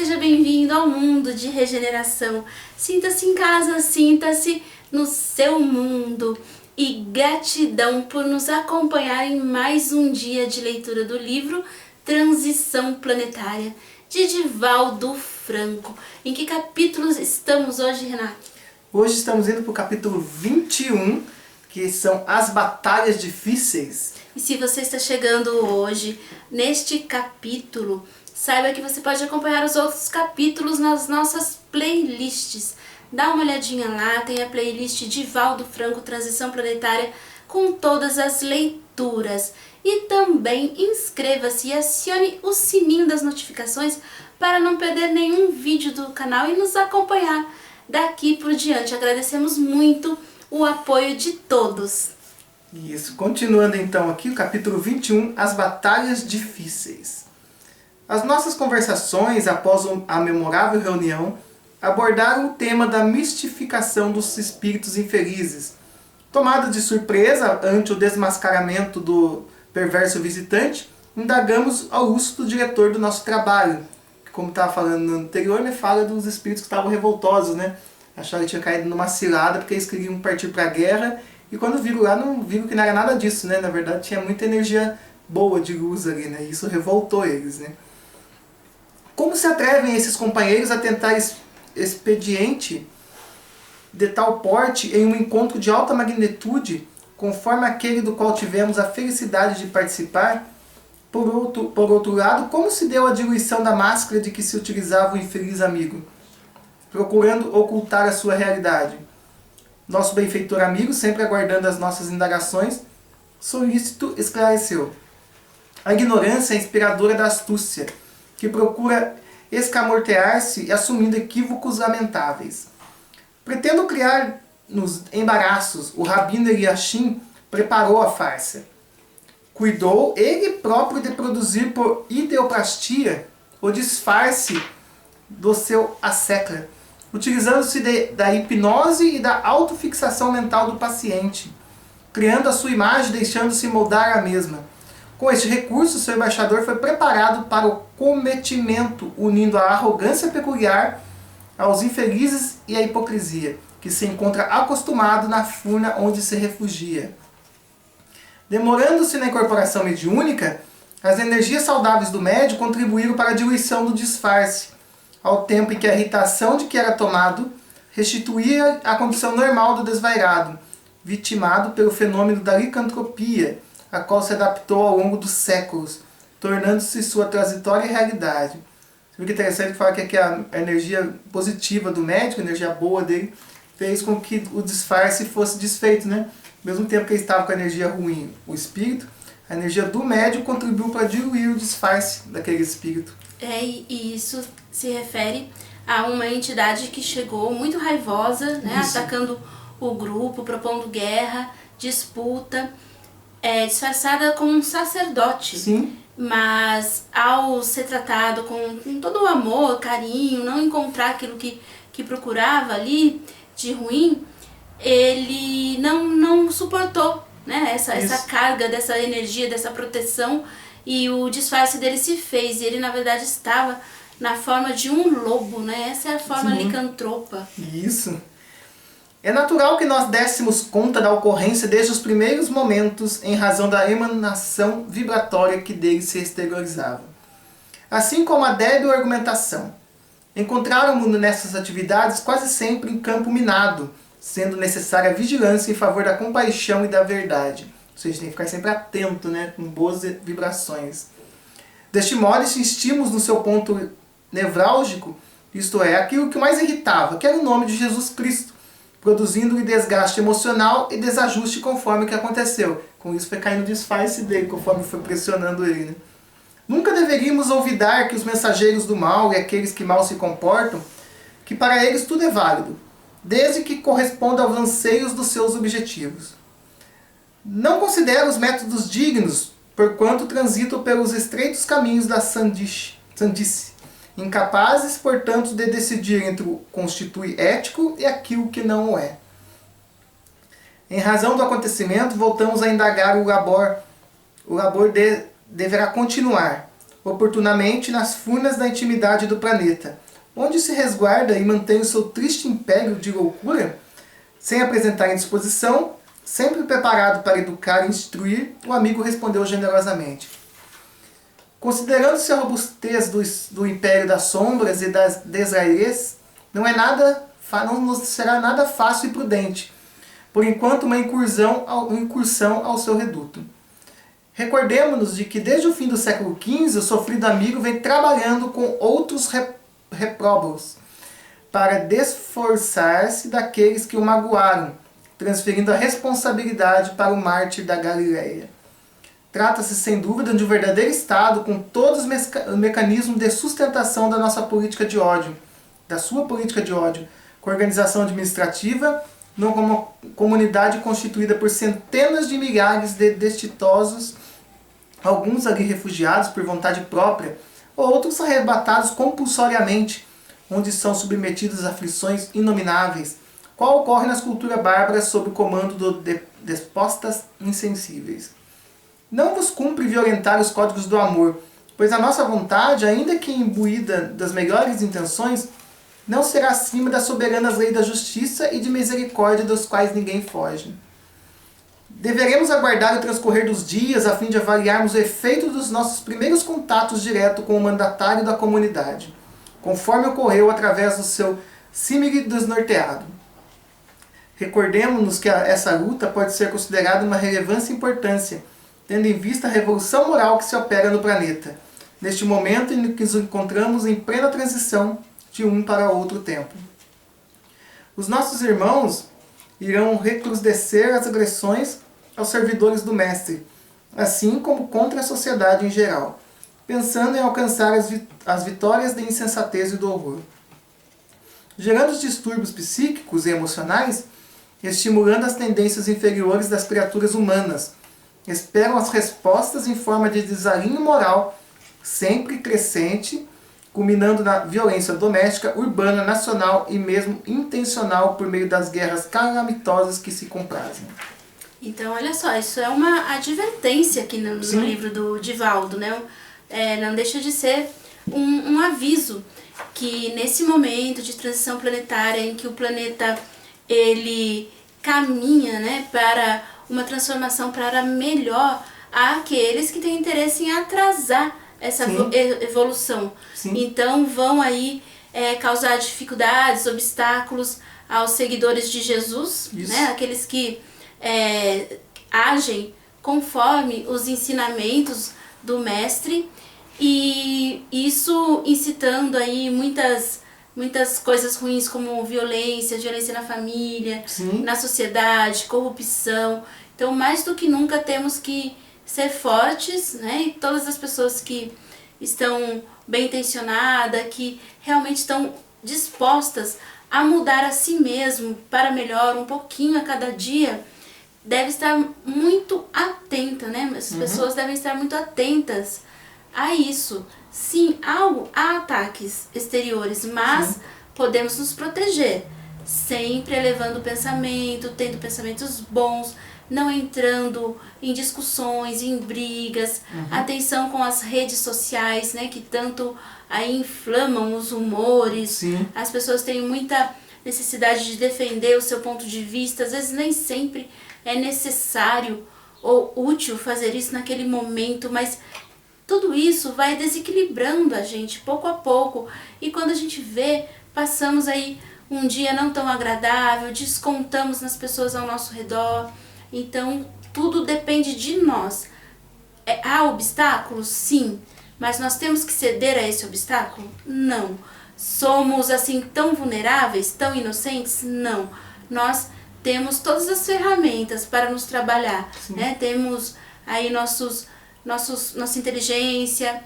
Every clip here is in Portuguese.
seja bem-vindo ao mundo de regeneração. Sinta-se em casa, sinta-se no seu mundo. E gratidão por nos acompanhar em mais um dia de leitura do livro Transição Planetária, de Divaldo Franco. Em que capítulos estamos hoje, Renato? Hoje estamos indo para o capítulo 21, que são as batalhas difíceis. E se você está chegando hoje neste capítulo, saiba que você pode acompanhar os outros capítulos nas nossas playlists. Dá uma olhadinha lá, tem a playlist Divaldo Franco, Transição Planetária, com todas as leituras. E também inscreva-se e acione o sininho das notificações para não perder nenhum vídeo do canal e nos acompanhar daqui por diante. Agradecemos muito o apoio de todos. Isso, continuando então aqui o capítulo 21, as batalhas difíceis. As nossas conversações após a memorável reunião abordaram o tema da mistificação dos espíritos infelizes. Tomada de surpresa ante o desmascaramento do perverso visitante, indagamos ao uso do diretor do nosso trabalho, que, como estava falando no anterior, fala dos espíritos que estavam revoltosos, acharam que tinha caído numa cilada porque eles queriam partir para a guerra, e quando viram lá, não viram que não era nada disso, na verdade tinha muita energia boa de luz ali, e isso revoltou eles. Como se atrevem esses companheiros a tentar expediente de tal porte em um encontro de alta magnitude, conforme aquele do qual tivemos a felicidade de participar? Por outro lado, como se deu a diluição da máscara de que se utilizava o infeliz amigo, procurando ocultar a sua realidade? Nosso benfeitor amigo, sempre aguardando as nossas indagações, solícito esclareceu. A ignorância é inspiradora da astúcia, que procura escamortear-se assumindo equívocos lamentáveis. Pretendo criar nos embaraços, o Rabino Eliashim preparou a farsa. Cuidou ele próprio de produzir por ideoplastia o disfarce do seu assécula, utilizando-se da hipnose e da autofixação mental do paciente, criando a sua imagem e deixando-se moldar a mesma. Com este recurso, seu embaixador foi preparado para o cometimento, unindo a arrogância peculiar aos infelizes e a hipocrisia, que se encontra acostumado na furna onde se refugia. Demorando-se na incorporação mediúnica, as energias saudáveis do médium contribuíram para a diluição do disfarce, ao tempo em que a irritação de que era tomado restituía a condição normal do desvairado, vitimado pelo fenômeno da licantropia, a qual se adaptou ao longo dos séculos, tornando-se sua transitória realidade. Você viu que interessante que fala que a energia positiva do médico, a energia boa dele, fez com que o disfarce fosse desfeito, Ao mesmo tempo que ele estava com a energia ruim, o espírito, a energia do médico contribuiu para diluir o disfarce daquele espírito. E isso se refere a uma entidade que chegou muito raivosa, atacando o grupo, propondo guerra, disputa, disfarçada como um sacerdote. Sim. Mas ao ser tratado com todo o amor, carinho, não encontrar aquilo que procurava ali de ruim, ele não suportou essa carga dessa energia, dessa proteção, e o disfarce dele se fez, e ele na verdade estava na forma de um lobo, Essa é a forma licantropa. Isso. É natural que nós dessemos conta da ocorrência desde os primeiros momentos em razão da emanação vibratória que dele se exteriorizava. Assim como a débil argumentação. Encontráramos nessas atividades quase sempre em campo minado, sendo necessária a vigilância em favor da compaixão e da verdade. Ou seja, tem que ficar sempre atento, com boas vibrações. Deste modo, insistimos no seu ponto nevrálgico, isto é, aquilo que mais irritava, que era o nome de Jesus Cristo, produzindo-lhe desgaste emocional e desajuste conforme o que aconteceu. Com isso foi caindo o disfarce dele, conforme foi pressionando ele. Nunca deveríamos olvidar que os mensageiros do mal e aqueles que mal se comportam, que para eles tudo é válido, desde que corresponda aos anseios dos seus objetivos. Não considero os métodos dignos, porquanto transitam pelos estreitos caminhos da sandice, incapazes, portanto, de decidir entre o que constitui ético e aquilo que não o é. Em razão do acontecimento, voltamos a indagar o labor deverá continuar, oportunamente nas furnas da intimidade do planeta, onde se resguarda e mantém o seu triste império de loucura, sem apresentar indisposição, sempre preparado para educar e instruir, o amigo respondeu generosamente. Considerando-se a robustez do império das sombras e das desrairês, não nos será nada fácil e prudente, por enquanto uma incursão ao seu reduto. Recordemo-nos de que desde o fim do século XV o sofrido amigo vem trabalhando com outros repróbaos para desforçar-se daqueles que o magoaram, transferindo a responsabilidade para o mártir da Galileia. Trata-se sem dúvida de um verdadeiro Estado com todos os mecanismos de sustentação da nossa política de ódio, da sua política de ódio, com organização administrativa, numa comunidade constituída por centenas de milhares de destituosos, alguns ali refugiados por vontade própria, outros arrebatados compulsoriamente, onde são submetidos a aflições inomináveis, qual ocorre nas culturas bárbaras sob o comando de despostas insensíveis. Não vos cumpre violentar os códigos do amor, pois a nossa vontade, ainda que imbuída das melhores intenções, não será acima das soberanas leis da justiça e de misericórdia dos quais ninguém foge. Deveremos aguardar o transcorrer dos dias a fim de avaliarmos o efeito dos nossos primeiros contatos diretos com o mandatário da comunidade, conforme ocorreu através do seu símile desnorteado. Recordemos-nos que essa luta pode ser considerada uma relevância e importância, tendo em vista a revolução moral que se opera no planeta, neste momento em que nos encontramos em plena transição de um para outro tempo. Os nossos irmãos irão recrudescer as agressões aos servidores do Mestre, assim como contra a sociedade em geral, pensando em alcançar as vitórias da insensatez e do horror, gerando os distúrbios psíquicos e emocionais, estimulando as tendências inferiores das criaturas humanas, esperam as respostas em forma de desalinho moral, sempre crescente, culminando na violência doméstica, urbana, nacional e mesmo intencional por meio das guerras calamitosas que se comprazem. Então, olha só, isso é uma advertência aqui no livro do Divaldo, né? Não deixa de ser um aviso que nesse momento de transição planetária em que o planeta ele caminha, né, para uma transformação para melhor, há aqueles que têm interesse em atrasar essa evolução. Sim. Então vão aí causar dificuldades, obstáculos aos seguidores de Jesus, né? Aqueles que agem conforme os ensinamentos do Mestre, e isso incitando aí muitas coisas ruins como violência na família, na sociedade, corrupção. Então, mais do que nunca, temos que ser fortes, né? E todas as pessoas que estão bem intencionadas, que realmente estão dispostas a mudar a si mesmo para melhor, um pouquinho a cada dia, deve estar muito atenta, né? As pessoas devem estar muito atentas a isso. Sim, há ataques exteriores, mas podemos nos proteger, sempre elevando o pensamento, tendo pensamentos bons, não entrando em discussões, em brigas, atenção com as redes sociais, né, que tanto aí inflamam os humores. As pessoas têm muita necessidade de defender o seu ponto de vista, às vezes nem sempre é necessário ou útil fazer isso naquele momento, mas tudo isso vai desequilibrando a gente pouco a pouco, e quando a gente vê, passamos aí um dia não tão agradável, descontamos nas pessoas ao nosso redor. Então tudo depende de nós. Há obstáculos? Sim, mas nós temos que ceder a esse obstáculo? Não. Somos assim tão vulneráveis, tão inocentes? Não. Nós temos todas as ferramentas para nos trabalhar, né? Temos aí nossa inteligência,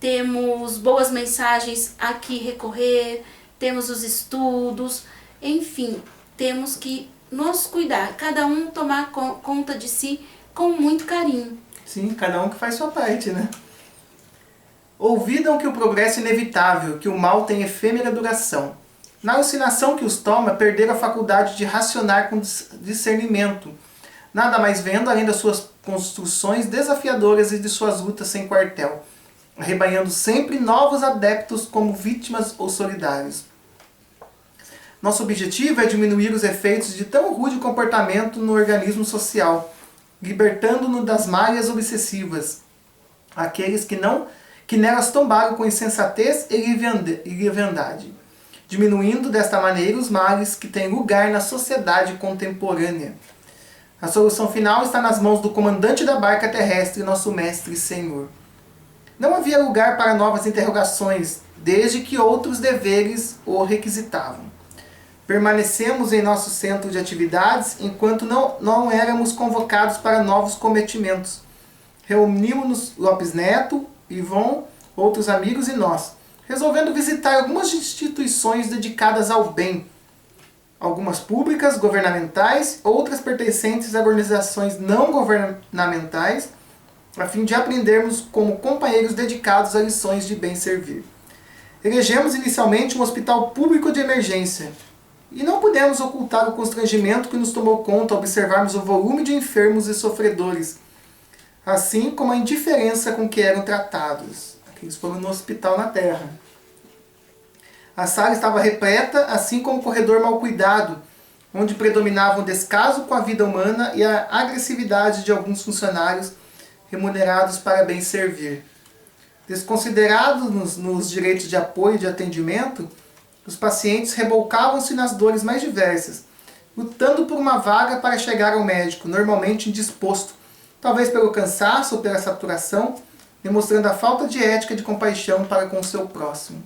temos boas mensagens a que recorrer, temos os estudos, enfim, temos que nos cuidar, cada um tomar conta de si com muito carinho. Sim, cada um que faz sua parte, né? Ouvidam que o progresso é inevitável, que o mal tem efêmera duração. Na alucinação que os toma, perderam a faculdade de racionar com discernimento, nada mais vendo além das suas construções desafiadoras e de suas lutas sem quartel. arrebanhando sempre novos adeptos como vítimas ou solidários. Nosso objetivo é diminuir os efeitos de tão rude comportamento no organismo social, libertando-no das malhas obsessivas, aqueles que nelas tombaram com insensatez e leviandade, diminuindo desta maneira os males que têm lugar na sociedade contemporânea. A solução final está nas mãos do comandante da barca terrestre, nosso mestre e senhor. Não havia lugar para novas interrogações, desde que outros deveres o requisitavam. Permanecemos em nosso centro de atividades enquanto não éramos convocados para novos cometimentos. Reunimos-nos Lopes Neto, Ivon, outros amigos e nós, resolvendo visitar algumas instituições dedicadas ao bem, algumas públicas, governamentais, outras pertencentes a organizações não governamentais, a fim de aprendermos como companheiros dedicados a lições de bem servir. Elegemos inicialmente um hospital público de emergência, e não pudemos ocultar o constrangimento que nos tomou conta ao observarmos o volume de enfermos e sofredores, assim como a indiferença com que eram tratados. Eles foram no hospital na Terra. A sala estava repleta, assim como o corredor mal cuidado, onde predominavam o descaso com a vida humana e a agressividade de alguns funcionários remunerados para bem servir. Desconsiderados nos direitos de apoio e de atendimento, os pacientes rebolcavam-se nas dores mais diversas, lutando por uma vaga para chegar ao médico, normalmente indisposto, talvez pelo cansaço ou pela saturação, demonstrando a falta de ética e de compaixão para com o seu próximo.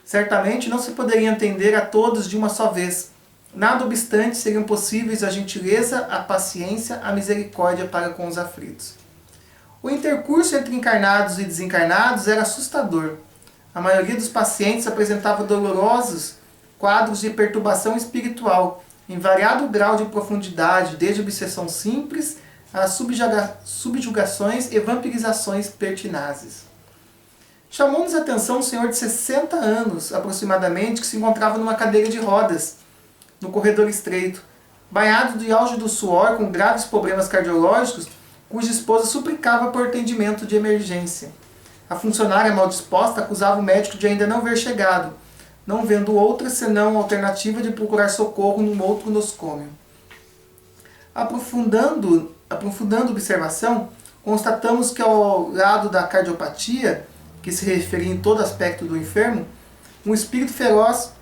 Certamente não se poderia atender a todos de uma só vez. Nada obstante, seriam possíveis a gentileza, a paciência, a misericórdia para com os aflitos. O intercurso entre encarnados e desencarnados era assustador. A maioria dos pacientes apresentava dolorosos quadros de perturbação espiritual, em variado grau de profundidade, desde obsessão simples a subjugações e vampirizações pertinazes. Chamou-nos a atenção um senhor de 60 anos, aproximadamente, que se encontrava numa cadeira de rodas, no corredor estreito, banhado de auge do suor, com graves problemas cardiológicos, cuja esposa suplicava por atendimento de emergência. A funcionária mal disposta acusava o médico de ainda não ver chegado, não vendo outra senão a alternativa de procurar socorro num outro noscômio. Aprofundando a observação, constatamos que ao lado da cardiopatia, que se referia em todo aspecto do enfermo, um espírito feroz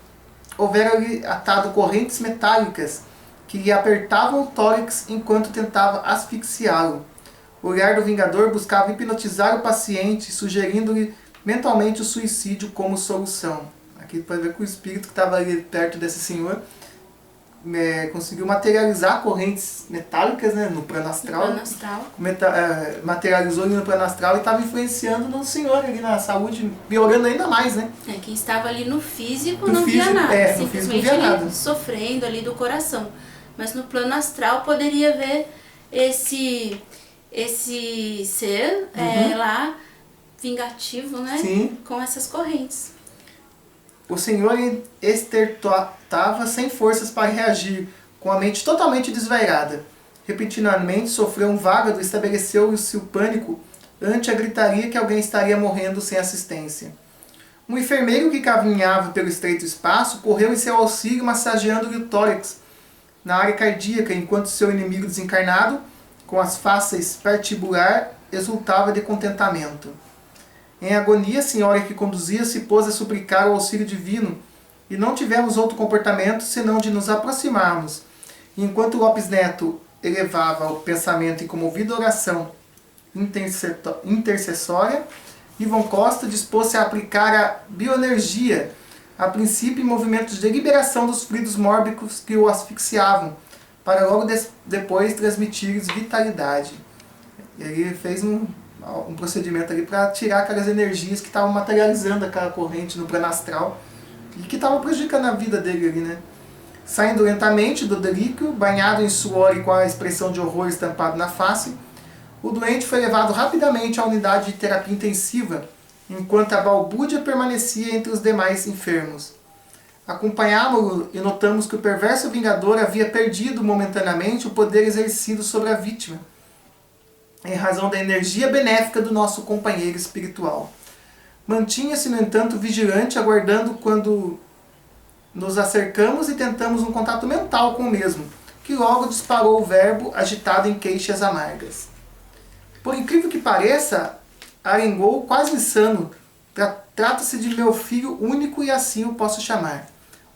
houvera-lhe atado correntes metálicas que lhe apertavam o tórax enquanto tentava asfixiá-lo. O olhar do vingador buscava hipnotizar o paciente, sugerindo-lhe mentalmente o suicídio como solução. Aqui pode ver que o espírito que estava ali perto desse senhor conseguiu materializar correntes metálicas, né, no plano astral. Materializou ali no plano astral e estava influenciando no senhor ali na saúde, piorando ainda mais, né? Quem estava ali no físico não via nada, simplesmente ali sofrendo ali do coração. Mas no plano astral poderia ver esse ser lá vingativo, né? Sim. Com essas correntes. O senhor estertotava sem forças para reagir, com a mente totalmente desvairada. Repentinamente sofreu um vágado e estabeleceu-se o pânico ante a gritaria que alguém estaria morrendo sem assistência. Um enfermeiro que caminhava pelo estreito espaço correu em seu auxílio massageando-lhe o tórax na área cardíaca, enquanto seu inimigo desencarnado, com as faces partibular, exultava de contentamento. Em agonia, a senhora que conduzia se pôs a suplicar o auxílio divino, e não tivemos outro comportamento senão de nos aproximarmos. E enquanto Lopes Neto elevava o pensamento em comovida oração intercessória, Ivon Costa dispôs-se a aplicar a bioenergia, a princípio em movimentos de liberação dos fluidos mórbidos que o asfixiavam, para logo depois transmitir-lhes vitalidade. E ele fez um procedimento ali para tirar aquelas energias que estavam materializando aquela corrente no plano astral e que estavam prejudicando a vida dele ali, né? Saindo lentamente do delíquio, banhado em suor e com a expressão de horror estampado na face, o doente foi levado rapidamente à unidade de terapia intensiva, enquanto a balbúrdia permanecia entre os demais enfermos. Acompanhámo-lo e notamos que o perverso vingador havia perdido momentaneamente o poder exercido sobre a vítima, em razão da energia benéfica do nosso companheiro espiritual. Mantinha-se, no entanto, vigilante, aguardando quando nos acercamos e tentamos um contato mental com o mesmo, que logo disparou o verbo agitado em queixas amargas. Por incrível que pareça, arengou quase insano. Trata-se de meu filho único e assim o posso chamar.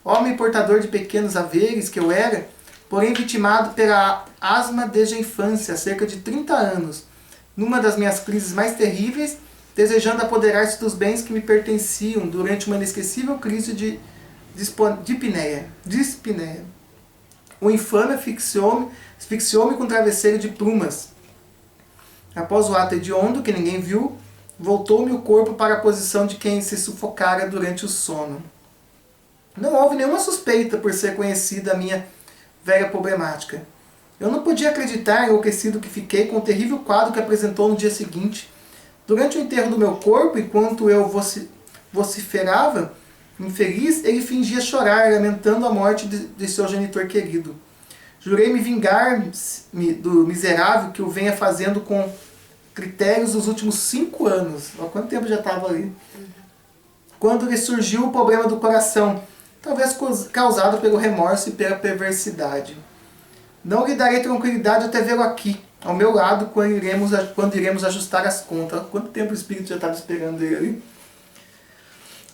Homem portador de pequenos haveres que eu era, porém vitimado pela asma desde a infância, há cerca de 30 anos, numa das minhas crises mais terríveis, desejando apoderar-se dos bens que me pertenciam durante uma inesquecível crise de dispneia. O infame asfixiou-me com um travesseiro de plumas. Após o ato hediondo, que ninguém viu, voltou-me o corpo para a posição de quem se sufocara durante o sono. Não houve nenhuma suspeita por ser conhecida a minha velha problemática. Eu não podia acreditar, enlouquecido que fiquei, com o terrível quadro que apresentou no dia seguinte. Durante o enterro do meu corpo, enquanto eu vociferava, infeliz, ele fingia chorar, lamentando a morte de seu genitor querido. Jurei me vingar-me do miserável que o venha fazendo com critérios dos últimos 5 anos. Há quanto tempo já estava ali? Quando lhe surgiu o problema do coração, talvez causado pelo remorso e pela perversidade. Não lhe darei tranquilidade até vê-lo aqui, ao meu lado, quando iremos ajustar as contas. Há quanto tempo o espírito já estava esperando ele ali?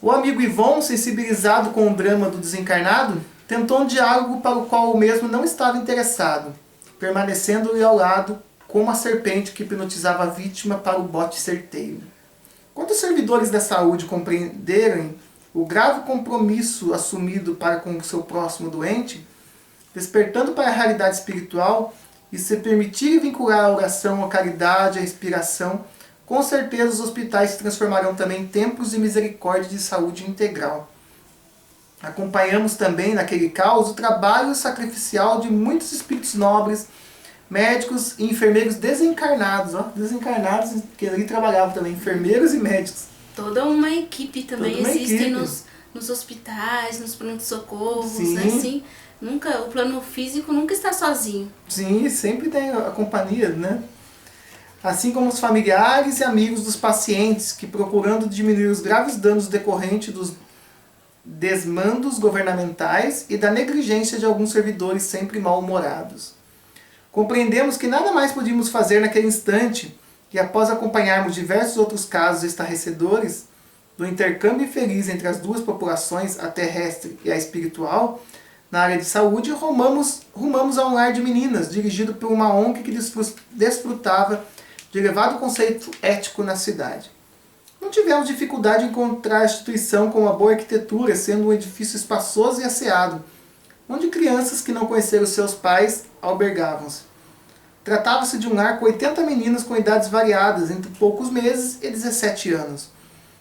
O amigo Ivon, sensibilizado com o drama do desencarnado, tentou um diálogo para o qual o mesmo não estava interessado, permanecendo-lhe ao lado como a serpente que hipnotizava a vítima para o bote certeiro. Quando os servidores da saúde compreenderem o grave compromisso assumido para com o seu próximo doente, despertando para a realidade espiritual e se permitirem vincular a oração, a caridade, a inspiração, com certeza os hospitais se transformarão também em templos de misericórdia e de saúde integral. Acompanhamos também, naquele caos, o trabalho sacrificial de muitos espíritos nobres, médicos e enfermeiros desencarnados, desencarnados, que ali trabalhavam também, enfermeiros e médicos. Toda uma equipe também existe equipe. nos hospitais, nos pronto-socorros, Sim. né? Assim, o plano físico nunca está sozinho. Sim, sempre tem a companhia, né? Assim como os familiares e amigos dos pacientes, que procurando diminuir os graves danos decorrentes dos desmandos governamentais e da negligência de alguns servidores sempre mal-humorados. Compreendemos que nada mais podíamos fazer naquele instante, e após acompanharmos diversos outros casos estarrecedores do intercâmbio infeliz entre as duas populações, a terrestre e a espiritual, na área de saúde, rumamos a um lar de meninas, dirigido por uma ONG que desfrutava de elevado conceito ético na cidade. Não tivemos dificuldade em encontrar a instituição com uma boa arquitetura, sendo um edifício espaçoso e asseado, onde crianças que não conheceram seus pais albergavam-se. Tratava-se de um lar com 80 meninas com idades variadas, entre poucos meses e 17 anos.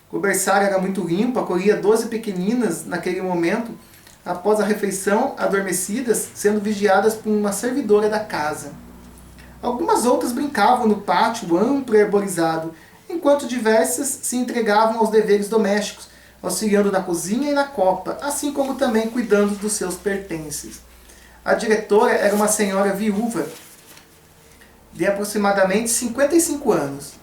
O berçário era muito limpo, acolhia 12 pequeninas naquele momento, após a refeição, adormecidas, sendo vigiadas por uma servidora da casa. Algumas outras brincavam no pátio amplo e arborizado, enquanto diversas se entregavam aos deveres domésticos, auxiliando na cozinha e na copa, assim como também cuidando dos seus pertences. A diretora era uma senhora viúva, de aproximadamente 55 anos,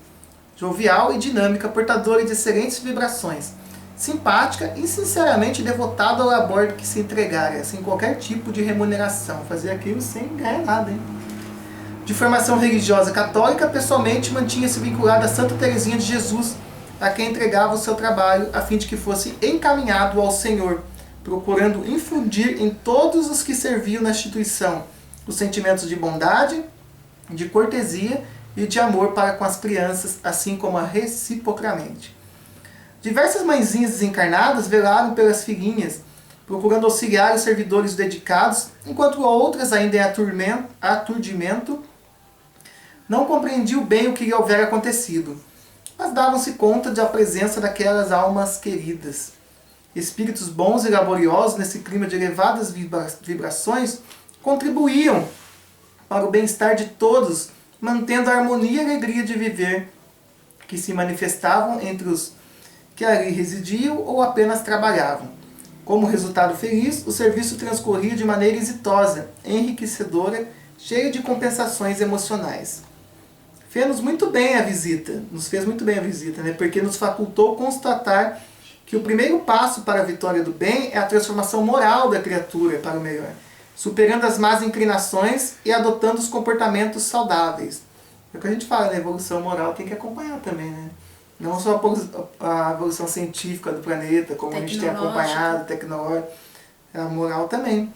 jovial e dinâmica, portadora de excelentes vibrações, simpática e sinceramente devotada ao labor que se entregara, sem qualquer tipo de remuneração. Fazia aquilo sem ganhar nada, hein? De formação religiosa católica, pessoalmente mantinha-se vinculada a Santa Teresinha de Jesus, a quem entregava o seu trabalho a fim de que fosse encaminhado ao Senhor, procurando infundir em todos os que serviam na instituição os sentimentos de bondade, de cortesia e de amor para com as crianças, assim como reciprocamente. Diversas mãezinhas desencarnadas velaram pelas filhinhas, procurando auxiliar os servidores dedicados, enquanto outras, ainda em aturdimento, não compreendiam bem o que lhe houvera acontecido, mas davam-se conta da presença daquelas almas queridas. Espíritos bons e laboriosos, nesse clima de elevadas vibrações, contribuíam para o bem-estar de todos, mantendo a harmonia e alegria de viver, que se manifestavam entre os que ali residiam ou apenas trabalhavam. Como resultado feliz, o serviço transcorria de maneira exitosa, enriquecedora, cheia de compensações emocionais. fez-nos muito bem a visita, né? Porque nos facultou constatar que o primeiro passo para a vitória do bem é a transformação moral da criatura para o melhor, superando as más inclinações e adotando os comportamentos saudáveis. É o que a gente fala, né? A evolução moral tem que acompanhar também, né? Não só a evolução científica do planeta, como a gente tem acompanhado, tecnológica, a moral também.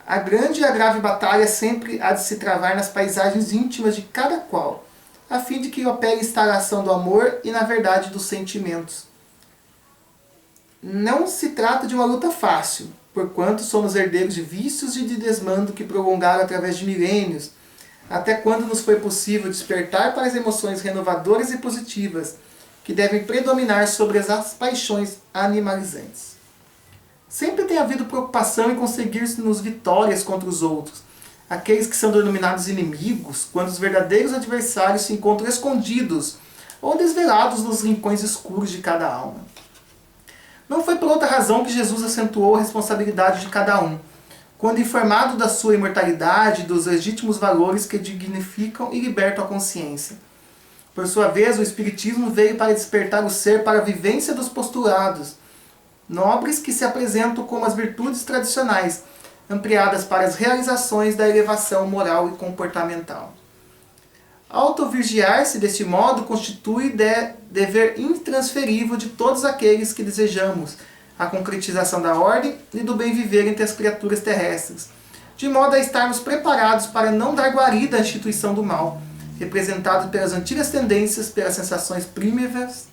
A grande e a grave batalha sempre há de se travar nas paisagens íntimas de cada qual, a fim de que opere a instalação do amor e, na verdade, dos sentimentos. Não se trata de uma luta fácil, porquanto somos herdeiros de vícios e de desmando que prolongaram através de milênios, até quando nos foi possível despertar para as emoções renovadoras e positivas, que devem predominar sobre as paixões animalizantes. Sempre tem havido preocupação em conseguir-nos vitórias contra os outros, aqueles que são denominados inimigos, quando os verdadeiros adversários se encontram escondidos ou desvelados nos rincões escuros de cada alma. Não foi por outra razão que Jesus acentuou a responsabilidade de cada um, quando informado da sua imortalidade e dos legítimos valores que dignificam e libertam a consciência. Por sua vez, o Espiritismo veio para despertar o ser para a vivência dos postulados nobres que se apresentam como as virtudes tradicionais, ampliadas para as realizações da elevação moral e comportamental. Autovigiar-se deste modo constitui dever intransferível de todos aqueles que desejamos a concretização da ordem e do bem viver entre as criaturas terrestres, de modo a estarmos preparados para não dar guarida à instituição do mal, representado pelas antigas tendências, pelas sensações primevas,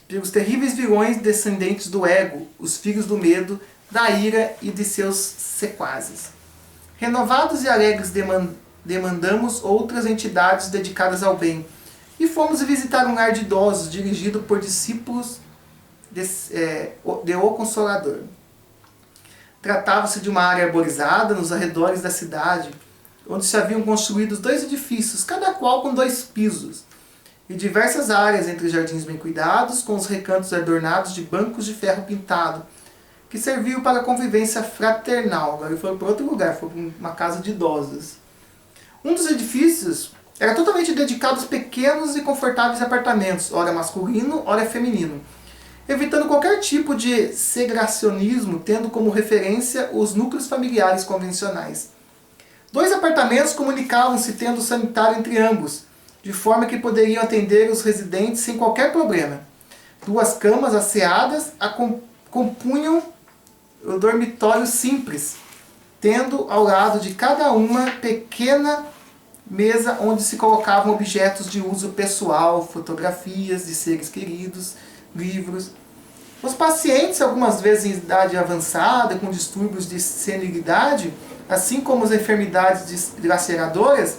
pelos terríveis vilões descendentes do ego, os filhos do medo, da ira e de seus sequazes. Renovados e alegres demandamos outras entidades dedicadas ao bem, e fomos visitar um lar de idosos dirigido por discípulos de O Consolador. Tratava-se de uma área arborizada nos arredores da cidade, onde se haviam construídos 2 edifícios, cada qual com 2 pisos, e diversas áreas entre jardins bem cuidados, com os recantos adornados de bancos de ferro pintado, que serviam para a convivência fraternal. Agora ele foi para outro lugar, foi para uma casa de idosos. Um dos edifícios era totalmente dedicado aos pequenos e confortáveis apartamentos, ora masculino, ora feminino, evitando qualquer tipo de segregacionismo, tendo como referência os núcleos familiares convencionais. 2 apartamentos comunicavam-se tendo sanitário entre ambos, de forma que poderiam atender os residentes sem qualquer problema. 2 camas asseadas compunham o dormitório simples, tendo ao lado de cada uma pequena mesa onde se colocavam objetos de uso pessoal, fotografias de seres queridos, livros. Os pacientes, algumas vezes em idade avançada, com distúrbios de senilidade, assim como as enfermidades dilaceradoras,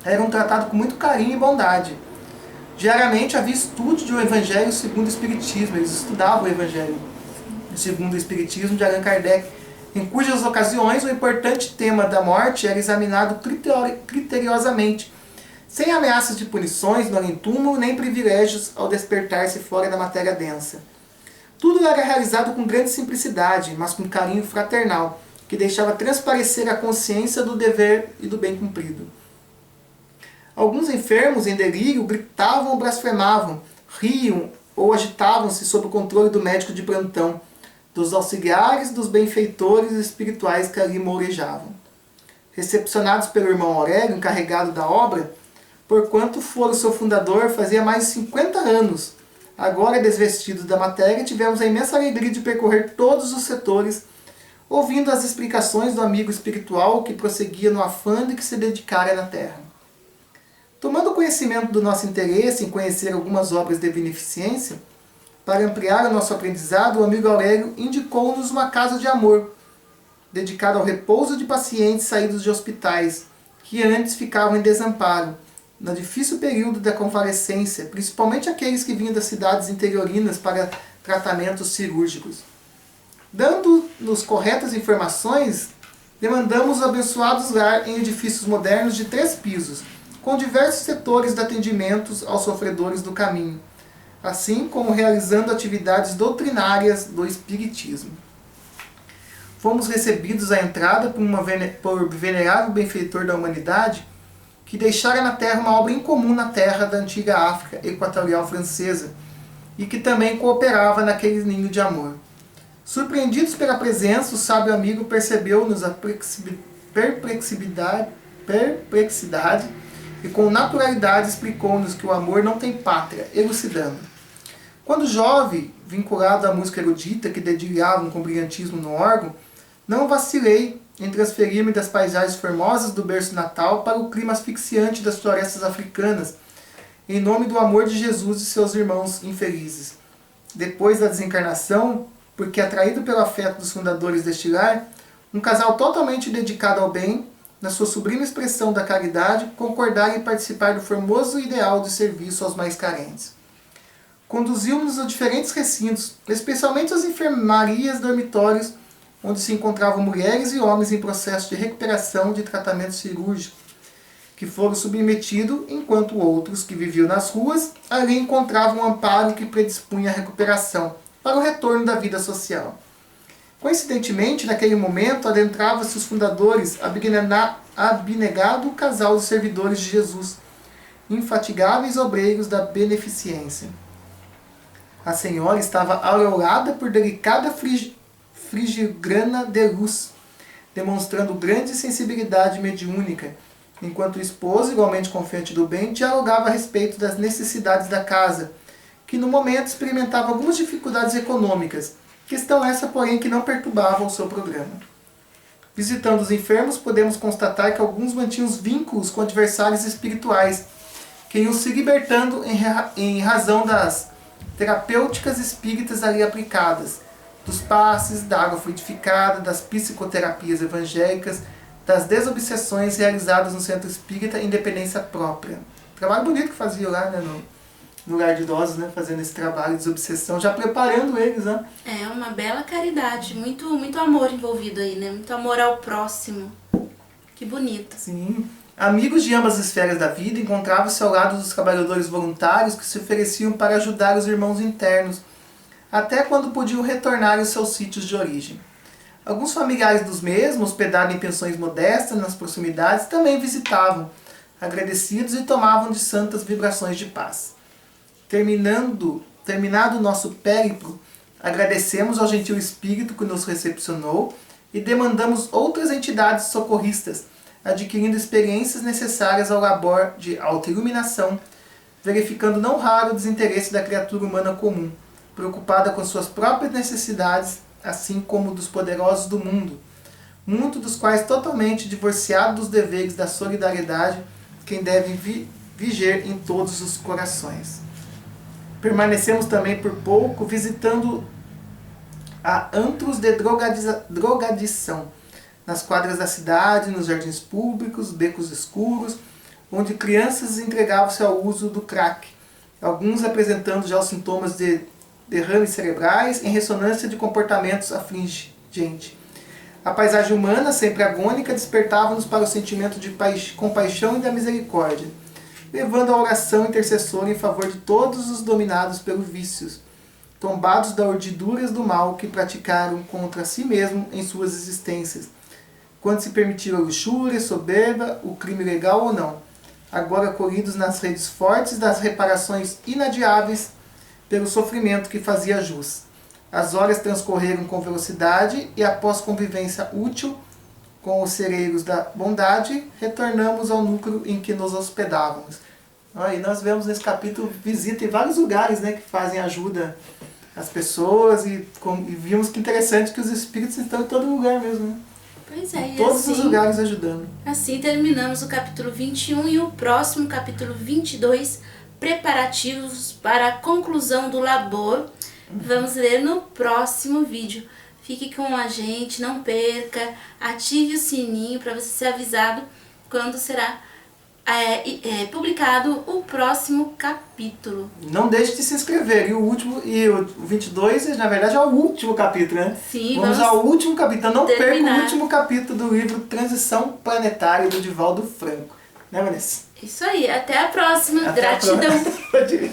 eram tratados com muito carinho e bondade. Diariamente havia estudo do Evangelho segundo o Espiritismo, eles estudavam o Evangelho segundo o Espiritismo de Allan Kardec, em cujas ocasiões o importante tema da morte era examinado criteriosamente, sem ameaças de punições no além-túmulo, nem privilégios ao despertar-se fora da matéria densa. Tudo era realizado com grande simplicidade, mas com carinho fraternal, que deixava transparecer a consciência do dever e do bem cumprido. Alguns enfermos, em delírio, gritavam ou blasfemavam, riam ou agitavam-se sob o controle do médico de plantão, dos auxiliares, dos benfeitores espirituais que ali mourejavam. Recepcionados pelo irmão Aurélio, encarregado da obra, porquanto fora o seu fundador fazia mais de 50 anos, agora desvestidos da matéria, tivemos a imensa alegria de percorrer todos os setores, ouvindo as explicações do amigo espiritual que prosseguia no afã de que se dedicara na terra. Tomando conhecimento do nosso interesse em conhecer algumas obras de beneficência, para ampliar o nosso aprendizado, o amigo Aurélio indicou-nos uma casa de amor, dedicada ao repouso de pacientes saídos de hospitais, que antes ficavam em desamparo, no difícil período da convalescência, principalmente aqueles que vinham das cidades interiorinas para tratamentos cirúrgicos. Dando-nos corretas informações, demandamos abençoados lar em edifícios modernos de 3 pisos, com diversos setores de atendimentos aos sofredores do caminho, assim como realizando atividades doutrinárias do Espiritismo. Fomos recebidos à entrada por venerável benfeitor da humanidade, que deixara na Terra uma obra incomum na terra da antiga África equatorial francesa e que também cooperava naquele ninho de amor. Surpreendidos pela presença, o sábio amigo percebeu-nos a perplexidade e com naturalidade explicou-nos que o amor não tem pátria, elucidando. Quando jovem, vinculado à música erudita que dedilhavam com brilhantismo no órgão, não vacilei em transferir-me das paisagens formosas do berço natal para o clima asfixiante das florestas africanas, em nome do amor de Jesus e seus irmãos infelizes. Depois da desencarnação, porque atraído pelo afeto dos fundadores deste lar, um casal totalmente dedicado ao bem, na sua sublime expressão da caridade, concordaram em participar do formoso ideal de serviço aos mais carentes. Conduziu-nos a diferentes recintos, especialmente as enfermarias dormitórios, onde se encontravam mulheres e homens em processo de recuperação de tratamento cirúrgico, que foram submetidos, enquanto outros que viviam nas ruas ali encontravam um amparo que predispunha a recuperação para o retorno da vida social. Coincidentemente, naquele momento, adentrava-se os fundadores, abnegado casal dos servidores de Jesus, infatigáveis obreiros da beneficência. A senhora estava aureolada por delicada filigrana de luz, demonstrando grande sensibilidade mediúnica, enquanto o esposo, igualmente confiante do bem, dialogava a respeito das necessidades da casa, que no momento experimentava algumas dificuldades econômicas, questão essa, porém, que não perturbava o seu programa. Visitando os enfermos, podemos constatar que alguns mantinham vínculos com adversários espirituais, que iam se libertando em razão das terapêuticas espíritas ali aplicadas, dos passes, da água fluidificada, das psicoterapias evangélicas, das desobsessões realizadas no Centro Espírita Independência Própria. Trabalho bonito que fazia lá, né, no lar de idosos, né, fazendo esse trabalho de desobsessão, já preparando eles, né? É uma bela caridade, muito amor envolvido aí, né? Muito amor ao próximo. Que bonito. Sim. Amigos de ambas as esferas da vida encontravam-se ao lado dos trabalhadores voluntários que se ofereciam para ajudar os irmãos internos, até quando podiam retornar aos seus sítios de origem. Alguns familiares dos mesmos, hospedados em pensões modestas nas proximidades, também visitavam, agradecidos e tomavam de santas vibrações de paz. Terminado o nosso périplo, agradecemos ao gentil espírito que nos recepcionou e demandamos outras entidades socorristas, adquirindo experiências necessárias ao labor de autoiluminação, verificando não raro o desinteresse da criatura humana comum, preocupada com suas próprias necessidades, assim como dos poderosos do mundo, muitos dos quais totalmente divorciados dos deveres da solidariedade, quem deve viger em todos os corações. Permanecemos também por pouco visitando a antros de drogadição, nas quadras da cidade, nos jardins públicos, becos escuros, onde crianças entregavam-se ao uso do crack, alguns apresentando já os sintomas de derrames cerebrais em ressonância de comportamentos afligentes. A paisagem humana, sempre agônica, despertava-nos para o sentimento de compaixão e da misericórdia, levando a oração intercessora em favor de todos os dominados pelos vícios, tombados das urdiduras do mal que praticaram contra si mesmo em suas existências, quando se permitiram a luxúria, soberba, o crime legal ou não, agora colhidos nas redes fortes das reparações inadiáveis pelo sofrimento que fazia jus. As horas transcorreram com velocidade e, após convivência útil com os cereiros da bondade, retornamos ao núcleo em que nos hospedávamos. E nós vemos nesse capítulo visita em vários lugares, né, que fazem ajuda às pessoas e vimos que interessante que os espíritos estão em todo lugar mesmo, né? Pois é, em todos os lugares ajudando. Assim terminamos o capítulo 21 e o próximo capítulo 22, preparativos para a conclusão do labor. Vamos ler no próximo vídeo. Fique com a gente, não perca, ative o sininho para você ser avisado quando será publicado o próximo capítulo. Não deixe de se inscrever. E o 22, na verdade, é o último capítulo, né? Sim, vamos ao último capítulo. Então não perca terminar. o último capítulo do livro Transição Planetária, do Divaldo Franco. Né, Vanessa? Isso aí, até a próxima. Até Gratidão. A próxima.